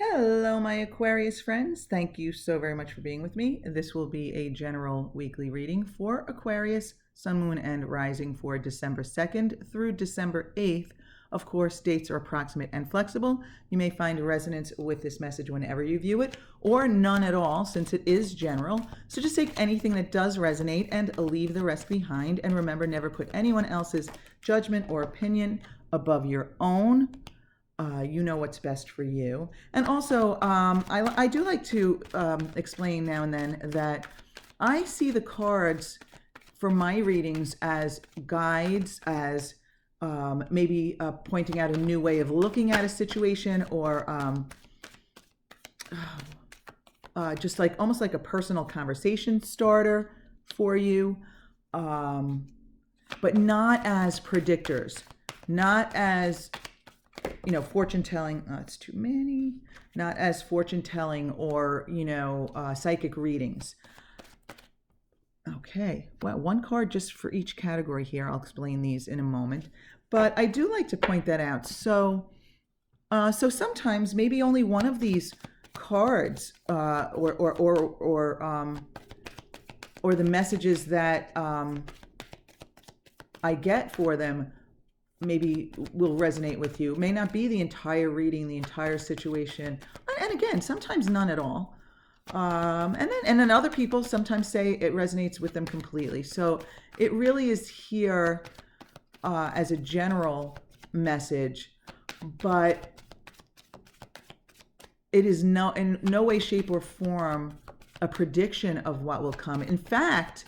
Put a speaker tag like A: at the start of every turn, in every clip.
A: Hello, my Aquarius friends. Thank you so very much for being with me. This will be a general weekly reading for Aquarius, Sun, Moon, and Rising for December 2nd through December 8th. Of course, dates are approximate and flexible. You may find resonance with this message whenever you view it, or none at all, since it is general. So just take anything that does resonate and leave the rest behind. And remember, never put anyone else's judgment or opinion above your own. You know what's best for you. And also, I do like to explain now and then that I see the cards for my readings as guides, as maybe pointing out a new way of looking at a situation, or just like almost like a personal conversation starter for you, but not as predictors, not as fortune telling. It's too many. Not as fortune telling or psychic readings. Okay, well, one card just for each category here. I'll explain these in a moment, but I do like to point that out. So sometimes maybe only one of these cards or the messages that I get for them maybe will resonate with you. It may not be the entire reading, the entire situation, and again, sometimes none at all. And then other people sometimes say it resonates with them completely. So it really is here as a general message, but it is in no way, shape, or form a prediction of what will come. In fact,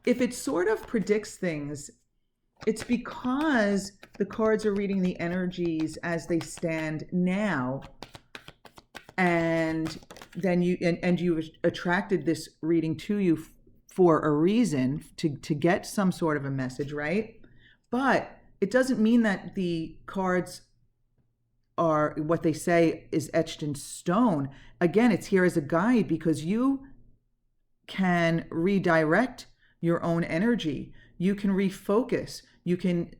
A: if it sort of predicts things, it's because the cards are reading the energies as they stand now, and then you attracted this reading to you for a reason, to get some sort of a message, right? But it doesn't mean that the cards are what they say is etched in stone. Again, it's here as a guide because you can redirect your own energy. You can refocus. You can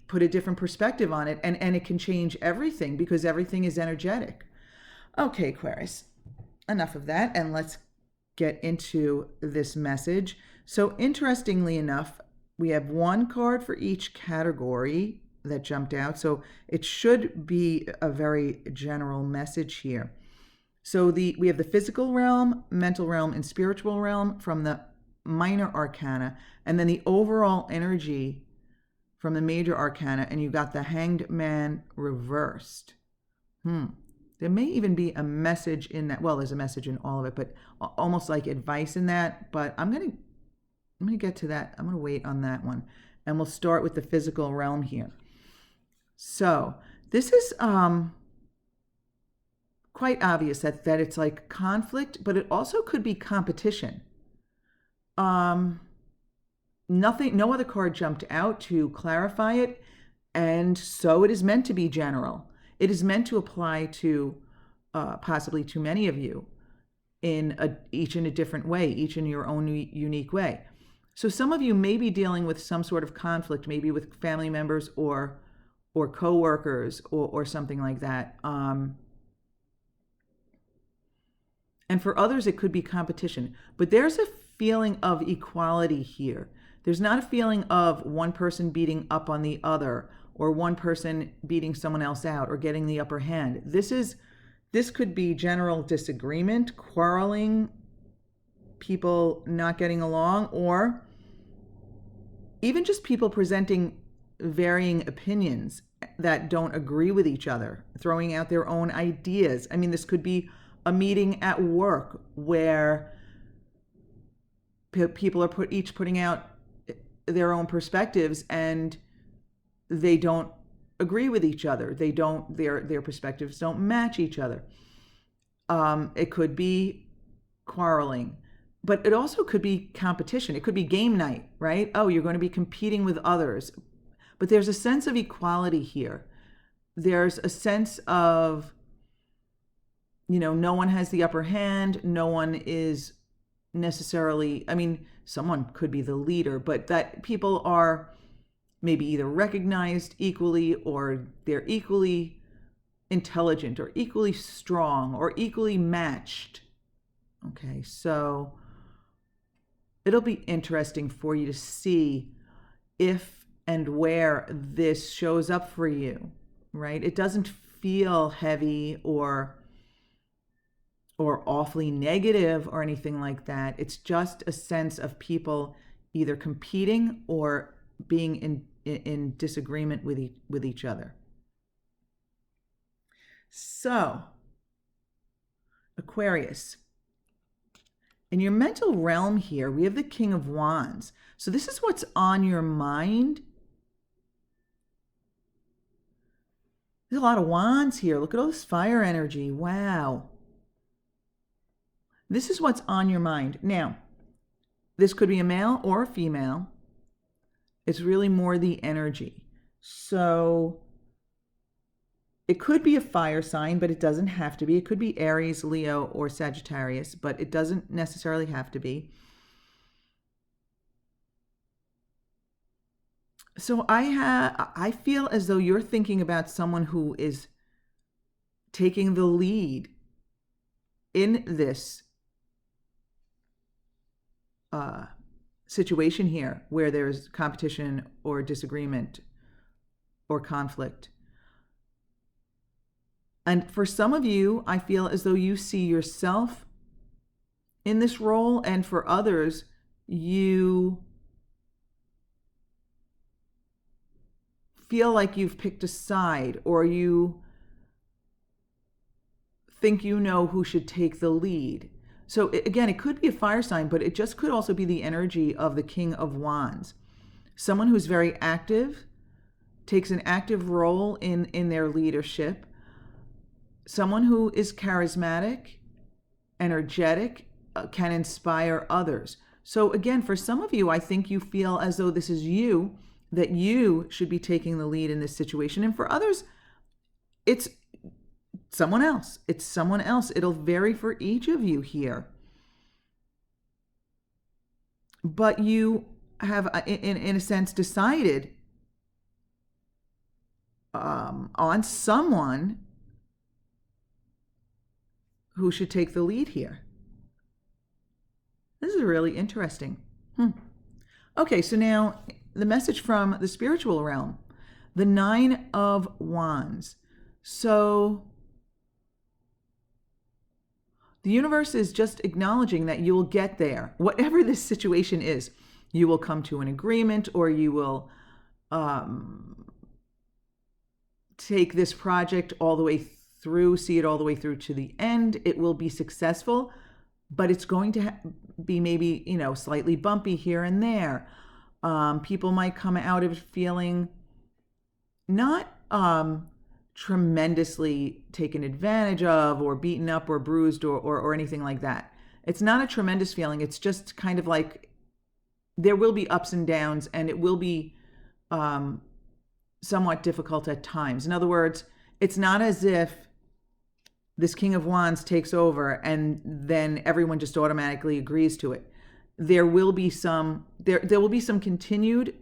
A: put a different perspective on it, and it can change everything because everything is energetic. Okay, Aquarius, enough of that, and let's get into this message. So interestingly enough, we have one card for each category that jumped out. So it should be a very general message here. So we have the physical realm, mental realm, and spiritual realm from the minor arcana, and then the overall energy from the major arcana, and you got the Hanged Man reversed. There may even be a message in that. Well, there's a message in all of it, but almost like advice in that. But I'm gonna get to that. I'm gonna wait on that one, and we'll start with the physical realm here. So this is quite obvious that it's like conflict, but it also could be competition. No other card jumped out to clarify it, and so it is meant to be general. It is meant to apply to possibly too many of you each in a different way, each in your own unique way. So some of you may be dealing with some sort of conflict, maybe with family members or coworkers or something like that. And for others, it could be competition. But there's a feeling of equality here. There's not a feeling of one person beating up on the other, or one person beating someone else out or getting the upper hand. This could be general disagreement, quarreling, people not getting along, or even just people presenting varying opinions that don't agree with each other, throwing out their own ideas. I mean, this could be a meeting at work where people are each putting out their own perspectives, and they don't agree with each other. Their perspectives don't match each other. It could be quarreling, but it also could be competition. It could be game night, right? Oh, you're going to be competing with others. But there's a sense of equality here. There's a sense of, no one has the upper hand. No one is necessarily, someone could be the leader, but that people are maybe either recognized equally, or they're equally intelligent or equally strong or equally matched. Okay, so it'll be interesting for you to see if and where this shows up for you, right? It doesn't feel heavy or awfully negative or anything like that. It's just a sense of people either competing or being in disagreement with each other. So, Aquarius, in your mental realm here, we have the King of Wands. So this is what's on your mind. There's a lot of wands here. Look at all this fire energy. Wow. This is what's on your mind. Now, this could be a male or a female. It's really more the energy. So it could be a fire sign, but it doesn't have to be. It could be Aries, Leo, or Sagittarius, but it doesn't necessarily have to be. So I feel as though you're thinking about someone who is taking the lead in this situation here where there's competition or disagreement or conflict. And for some of you, I feel as though you see yourself in this role, and for others, you feel like you've picked a side, or you think you know who should take the lead. So again, it could be a fire sign, but it just could also be the energy of the King of Wands. Someone who's very active, takes an active role in their leadership. Someone who is charismatic, energetic, can inspire others. So again, for some of you, I think you feel as though this is you, that you should be taking the lead in this situation. And for others, it's someone else. It's someone else. It'll vary for each of you here. But you have, in a sense, decided on someone who should take the lead here. This is really interesting. Okay, so now the message from the spiritual realm, the Nine of Wands. So the universe is just acknowledging that you will get there. Whatever this situation is, you will come to an agreement, or you will take this project all the way through, see it all the way through to the end. It will be successful, but it's going to be maybe, slightly bumpy here and there. People might come out of it feeling not tremendously taken advantage of, or beaten up, or bruised, or anything like that. It's not a tremendous feeling. It's just kind of like there will be ups and downs, and it will be somewhat difficult at times. In other words, it's not as if this King of Wands takes over and then everyone just automatically agrees to it. There will be some continued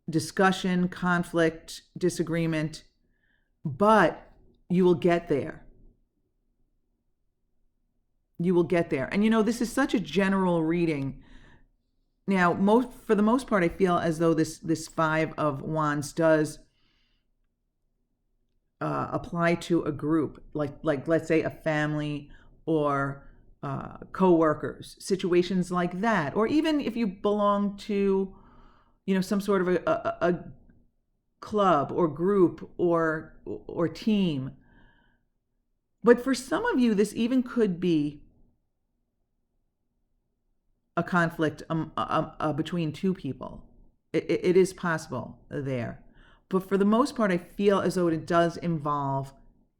A: discussion, conflict, disagreement, but you will get there. You will get there. And this is such a general reading. Now, for the most part, I feel as though this Five of Wands does apply to a group, like let's say a family or co-workers, situations like that, or even if you belong to, some sort of a club or group or team. But for some of you, this even could be a conflict between two people. It is possible there. But for the most part, I feel as though it does involve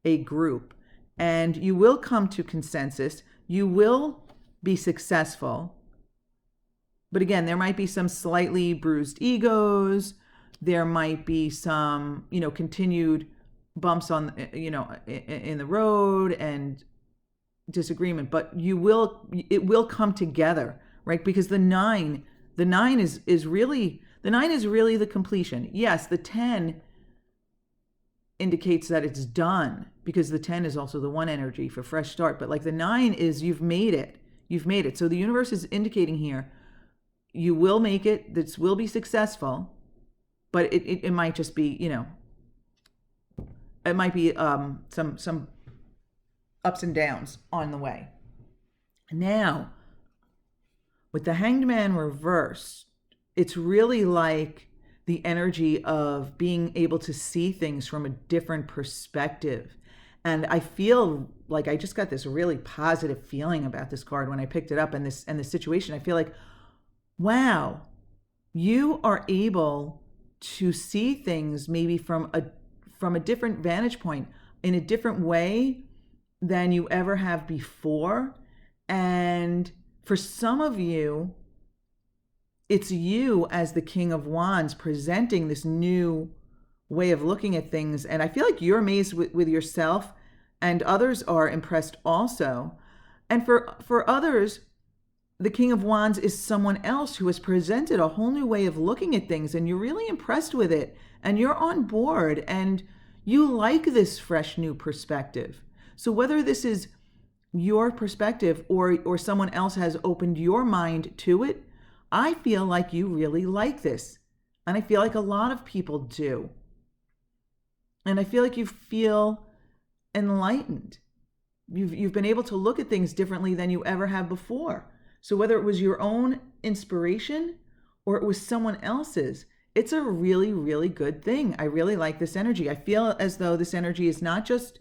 A: a group. And you will come to consensus. You will be successful. But again, there might be some slightly bruised egos. There might be some, continued bumps on, in the road and disagreement. But it will come together, right? Because the nine is really the completion. Yes, the 10 indicates that it's done, because the 10 is also the 1 energy for fresh start. But like the 9 is you've made it. You've made it. So the universe is indicating here, you will make it. This will be successful, but it might just be, it might be some ups and downs on the way. Now, with the Hanged Man reversed, it's really like the energy of being able to see things from a different perspective. And I feel like I just got this really positive feeling about this card when I picked it up, and this situation. I feel like, wow, you are able to see things maybe from a different vantage point, in a different way than you ever have before. And for some of you, it's you as the King of Wands presenting this new way of looking at things. And I feel like you're amazed with yourself, and others are impressed also. And for others, the King of Wands is someone else who has presented a whole new way of looking at things, and you're really impressed with it, and you're on board, and you like this fresh new perspective. So whether this is your perspective or someone else has opened your mind to it, I feel like you really like this. And I feel like a lot of people do. And I feel like you feel enlightened. You've been able to look at things differently than you ever have before. So whether it was your own inspiration or it was someone else's, it's a really, really good thing. I really like this energy. I feel as though this energy is not just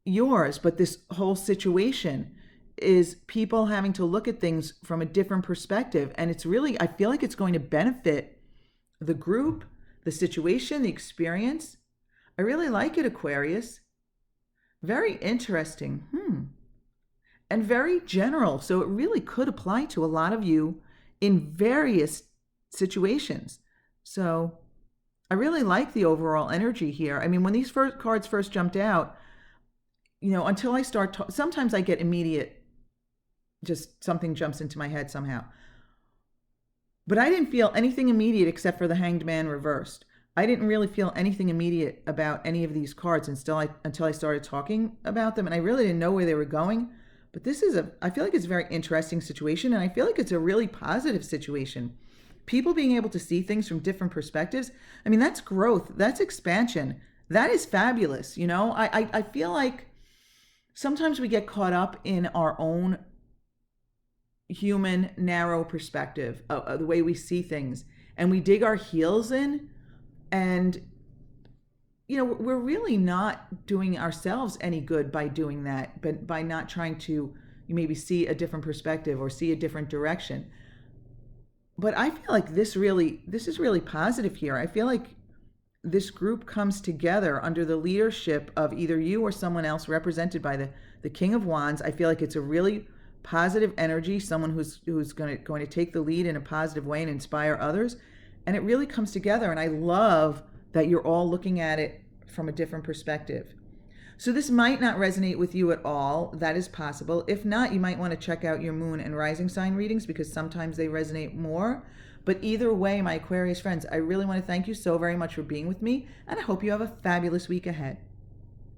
A: yours, but this whole situation is people having to look at things from a different perspective. And it's really, I feel like it's going to benefit the group, the situation, the experience. I really like it, Aquarius. Very interesting. And very general. So it really could apply to a lot of you in various situations. So I really like the overall energy here. I mean, when these cards first jumped out, until I start, sometimes I get immediate, just something jumps into my head somehow. But I didn't feel anything immediate except for the Hanged Man reversed. I didn't really feel anything immediate about any of these cards until I started talking about them. And I really didn't know where they were going. But I feel like it's a very interesting situation. And I feel like it's a really positive situation. People being able to see things from different perspectives. I mean, that's growth. That's expansion. That is fabulous. I feel like sometimes we get caught up in our own human narrow perspective of the way we see things, and we dig our heels in, and we're really not doing ourselves any good by doing that, but by not trying to maybe see a different perspective or see a different direction. But I feel like this is really positive here. I feel like this group comes together under the leadership of either you or someone else represented by the King of Wands. I feel like it's a really positive energy, someone who's going to take the lead in a positive way and inspire others. And it really comes together. And I love that you're all looking at it from a different perspective. So this might not resonate with you at all. That is possible. If not, you might want to check out your moon and rising sign readings, because sometimes they resonate more. But either way, my Aquarius friends, I really want to thank you so very much for being with me, and I hope you have a fabulous week ahead.